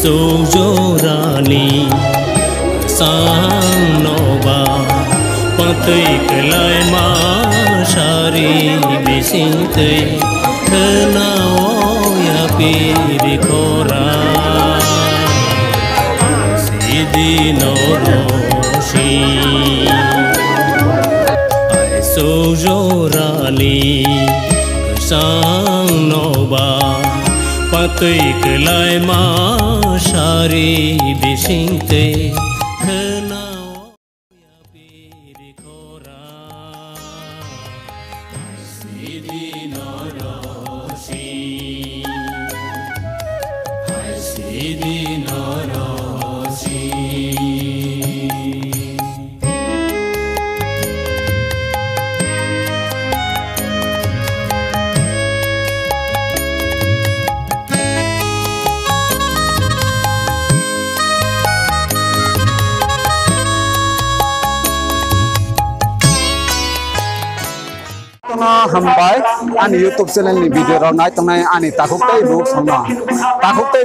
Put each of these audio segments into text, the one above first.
Sujorani Sanova Patik lai ma shari bisinte Kenaoya pirikora Sidi noroshi Sujorani Sanova Patik lai ma shari bisinte Kenaoya pirikora Sidi noroshi Sidi noroshi Hambai an YouTube channel ni video ro nai tongnai ani takuktai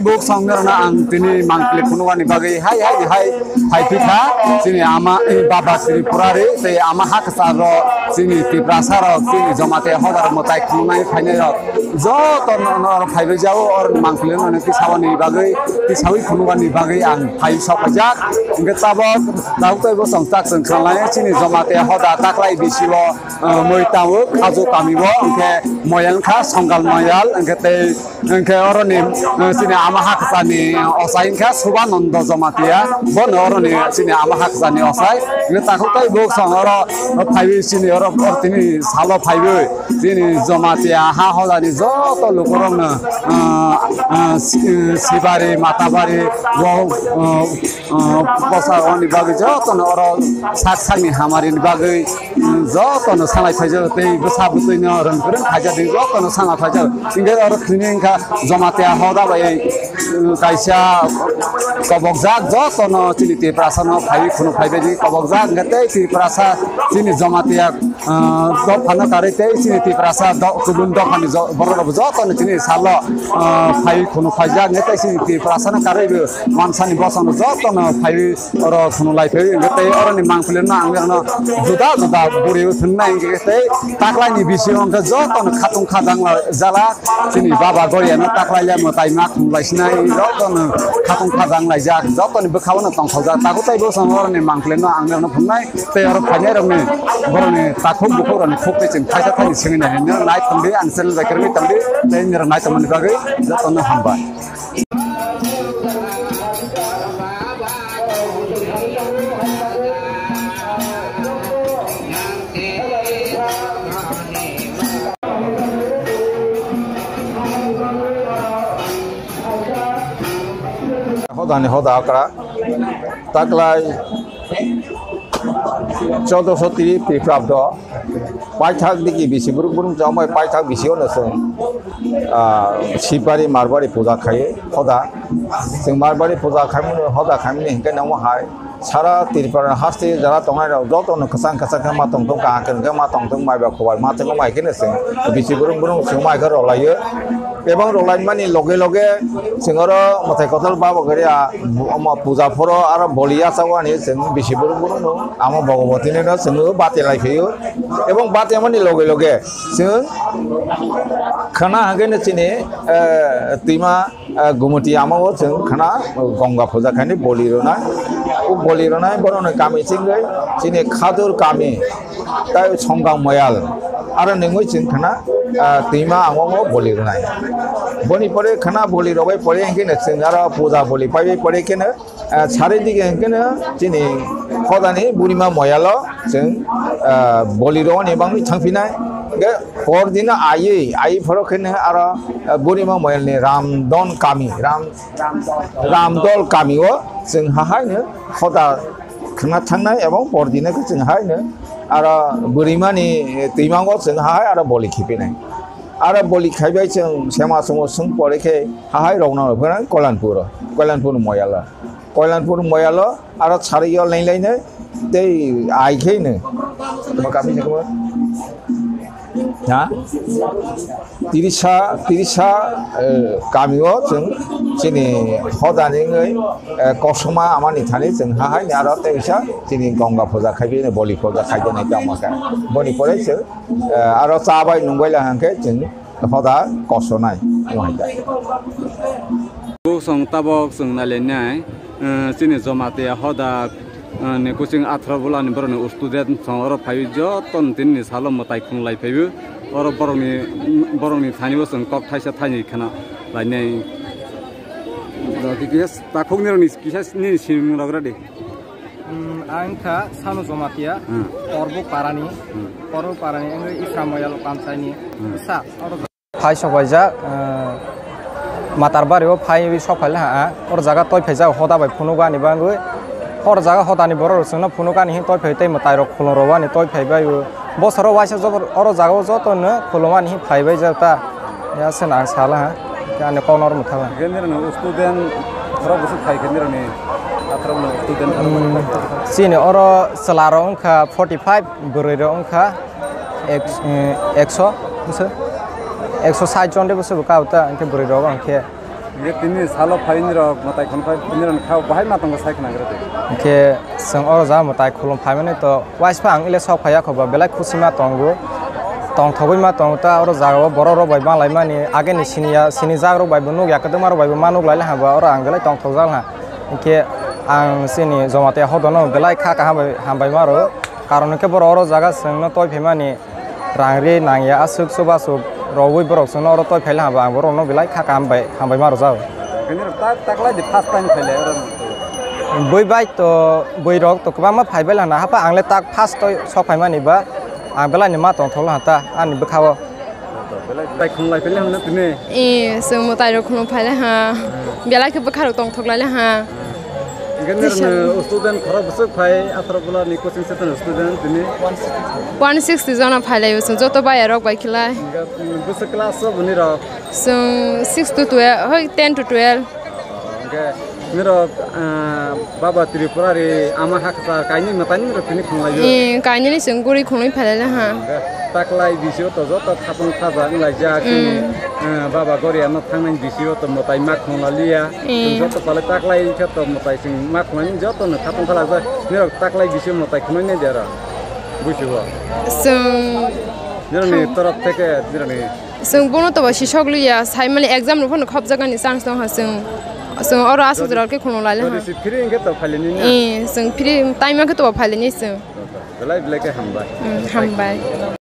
book songna na ang tini mangkli kunwa ni bagai hai pitha sini ama baba sri purare se ama hak saro sini tiprasa ro sini jamate hodar motai kunai phaine ro jo ton no phaibe jao or mangkli no ni sawani bagai ti sawi kunwa ni bagai ang phai sapajak ngetabok takuktai bo songtak sengkhalai sini jamate hoda taklai bisibo moitawo ajo kamibo engke moyal kha songgal moyal engke oroni sini ama hak sani osai kha subanando jamatia bon oroni sini ama hak sani osai nge takutai bok songoro phaibi sini oro ortini salo phaibi sini jamatia ha holani joto lokorong sibari matabari wo posa oni bagi joto oro saksani hamari bagi joto no salai phaijo tei besabutui no rengkureng haja ding joto no sanga phaijo inge oro khinin kha jamatia hoda bai kaisa kobokjak joto no chini te prasa no phaibi khunu phaibe di kobokjak ngate ti prasa chini jamatia do phana kare tei chini ti prasa do kubun do khani bororo joto no chini salo phai khunu phaijak ngate chini ti prasa na kare mansani bosan joto no phaibi oro khunu lai phai ngate oro ni mangplen na angno juda juda buri thunna ngate taklai ni bisio angka joto no khatung khadang jala chini baba goria no taklai ya mo tai mak laisna joto no khatung khadang lai jak joto ni bkhaw no tong khawja takutai bo sangor ni mangplen no angno phunai te oro phane rong ni boro ni takhuk bukhur ni khokte chin khaisa thani singin na ne nai tambi ansel bakermi tambi te ni nai tamani bagai joto no hamba hodani hoda akra taklai 1430 pikrabdo paithak diki bisi burung jamai paithak bisio nasung sipari marbari puja khaye hoda sing marbari puja khaimune hoda khaimune hinka namo hai sara tirpar haste jara tongai ro joto no khasang ma tong ka kan ma tong mai ba khowal ma tong mai kene sing bisi burung sumai gar rolayo ebang rolai mani loge singoro mathai kotal baba garia ama puja phoro ara bolia sawani sing bisi burung no ama bhagavati ne no sing bate lai pheyo ebang bate mani loge sing khana hagene chine tima gumuti ama o sing khana ganga puja khani boliro na bono ne kami singai chine khadur kami tai songgang moyal ara nengoi ching khana tima ama boliro na boni pore khana boli robai pore engke sengara puja boli pai pore kena sare dige engke chini khodani burima moyalo seng boli ro ni bang thangpinai ge por dina ai phoro kene ara burima moyal ni ramdol kami o seng hahai ne khoda khana thangnai ebong por dina ke seng hai ne ara burima ni timango seng hahai ara boli khipinai ara boli khaibai seng sema somo sung pore ke hahai rongna phana kolanpur moyala Kalyanpur Mayal आरो सारियाव लायलायनो दै आइखैनो मा गामिनिखौ ना तिरिसा गामियाव जों जोंनि हदानिङै कसमा आमानि थानि जोंहाहाय आरो तेइसा जोंनि गंगा फुजा खायबिनो बलि फुजा खायबोनाय दामाखा बनि परेसो आरो जाबाय नंबायला हांखे जों हदा कसनाय नहायदा song tabok song nalenai sini jomate hoda ne coaching 18 bola ni borone student song oro phai jo ton tin ni salom motai khunglai phaibu oro boroni thani bo song kok thaisa thani khana lainai dikes ta khongni ni kisa ni sim lagra de angka sanu jomatia orbo parani ang isramoyal panchayni sa oro phai sobaija Matarbari phai sokhaila ha or jaga toy pheja hoda bai phunuga ni bangui or jaga hoda ni boror sungna phunuga ni toy phei tei matai rok khulon rowa ni toy phei bai bosoro waisa jobor or jaga joto no khuloma ni phai bai jata ya sena sala ha yani konor muthala genera no student khara busu phai genera ni athram no student sini oro salaro ongkha 45 boriro ongkha 100 busu 160 jon de busu bukauta anke boriro angke ye tini salo phaini rok matai khon phai tini ron khau bahai matang sai khna grate ke sang oro ja matai khulum phai mane to wais phang ile sok phaya khoba belai khusima tongu tong thogoi ma tong ta oro jaga bororo bai ma lai mani age ni sini jagro bai bunu ya kadamar bai manuk lai ha ba oro ang belai tong thogjal ha ke ang sini jomate hodono belai kha ka ha bai maro karon ke bororo jaga sangno toy phemani rangri nangya asuk subasuk Rawui borok sono oro toy phaila ba borok no bilai kha kam bai hambai maro jao genera takla di first time phaile boi bai to boi rok to kba ma phaibela na hapa angle tak first toy sok phaima ni ba ang bela ni ma tong thola hata ani bkhawo belai khunglai phaile hamna tine sung mo tai rok khulum phaile ha belai ke bkharo tong thoklai la ha genera student khara busu phai athra bola ni coaching center student tine 160 jona phaile yo sung joto bai rok bai khilai busu class so buni ro sung 6 to 12 hoi 10 to 12 okay mero baba tripura re ama haksa kaini matani ro tini khunglai yo kaini ni sung guri khunglai phaile la ha taklai bisio to joto thapung thaja nglai ja ki baba gori ama thangnai bisio to motai mak khunglalia joto pale taklai khato motai sing mak khunglai joto no thapung khala ja mero taklai bisio motai khunai ne jara bujibo sung jerani taraf theke jerani sung bono to bashi shogluya sai mali exam ro phone khop jaga ni chance to ha sung oro asu dral ke khunolai la ha free inge to phale ni na sung free time ke to phale ni sung belai belai ke hambai